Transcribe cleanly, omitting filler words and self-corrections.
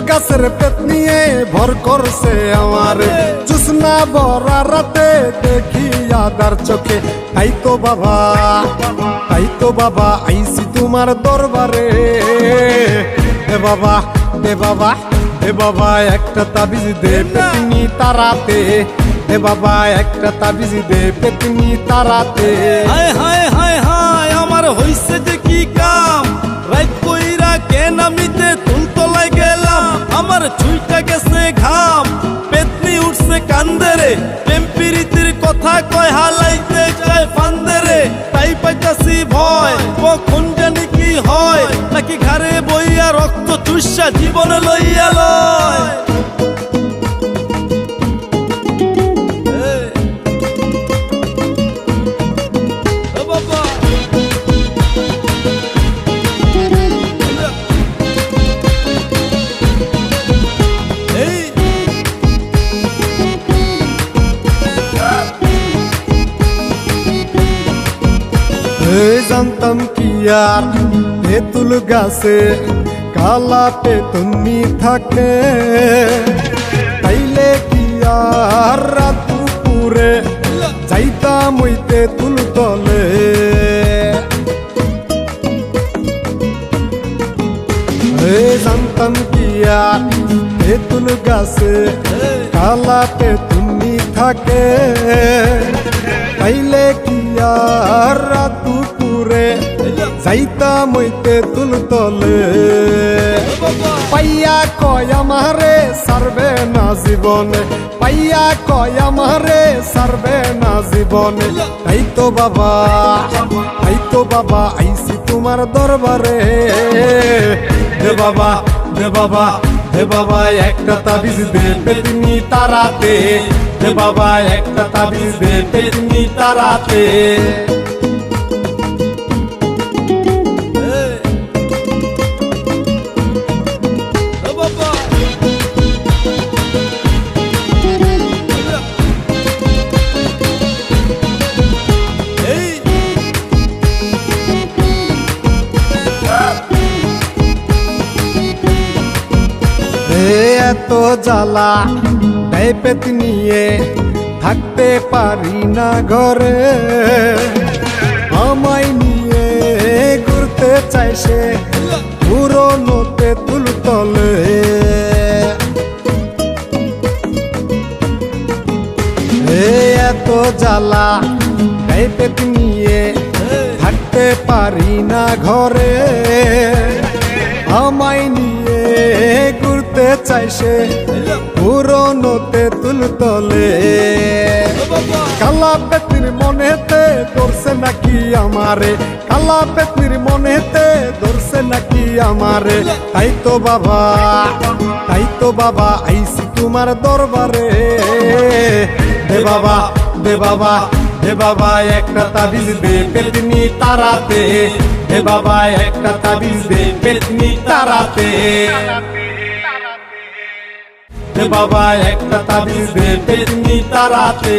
গাছের পেট নিয়ে ভর করছে আমার জুসনা বরা রাতে দেখি আদার চোখে তাই তো বাবা আইসি তোমার দরবারে দে বাবা দে বাবা দে বাবা একটা তাবিজ দে পেতনি তারাতে দে বাবা একটা তাবিজ দে পেতনি তারাতে হায় হায় হায় হায় আমার হইছে যে কি কাম রাত কইরা কেন আমিতে তুলতলায় গেলাম আমার ছুইটা গেছে ঘাম পেতনি উঠছে কান্দরে প্রেম প্রীতির কথা কয় হালাইতে চায় ফান্দরে তাই পাইতাছি ভয় কখন জানি কি হয় নাকি ঘরে বইয়া রক্ত চুষা জীবন লইয়া লয় জানতাম কি আর তেঁতুল গাছে কালা পেতনি থাকে তাইলে কি আর রাত দুপুরে যাইতাম ওই তেঁতুল তলে জানতাম কি আর তেঁতুল গাছে কালা পেতনি থাকে তাইলে কি আর রাত দুপুরে যাইতাম ওই তেঁতুল তলে পাইয়া কয় আমারে সারবে না জীবনে পাইয়া কয় আমারে সারবে না জীবনে তাই তো বাবা আইসি তোমার দরবারে দে বাবা দে বাবা দে বাবা একটা তাবিজ দে পেতনি তারাতে দে বাবা একটা তাবিজ দে পেতনি তারাতে এত জ্বালা দেয় পেতনিয়ে থাকতে পারি না ঘরে আমায় নিয়ে ঘুরতে চাই সে পুরনো তেঁতুল তলে এত জ্বালা দেয় পেতনিয়ে থাকতে পারি না ঘরে আমায় নিয়ে ঘুরতে চাই সে পুরনো তেঁতুল তলে কালা পেতনির মনেতে ধরছে নাকি আমারে কালা পেতনির মনেতে ধরছে নাকি আমারে তাই তো বাবা আইসি তোমার দরবারে দে বাবা দে বাবা দে বাবা একটা তাবিজ দে পেতনি তারাতে দে বাবা একটা তাবিজ দে পেতনি তারাতে দে বাবা একটা তাবিজ দে পেতনি তারাতে।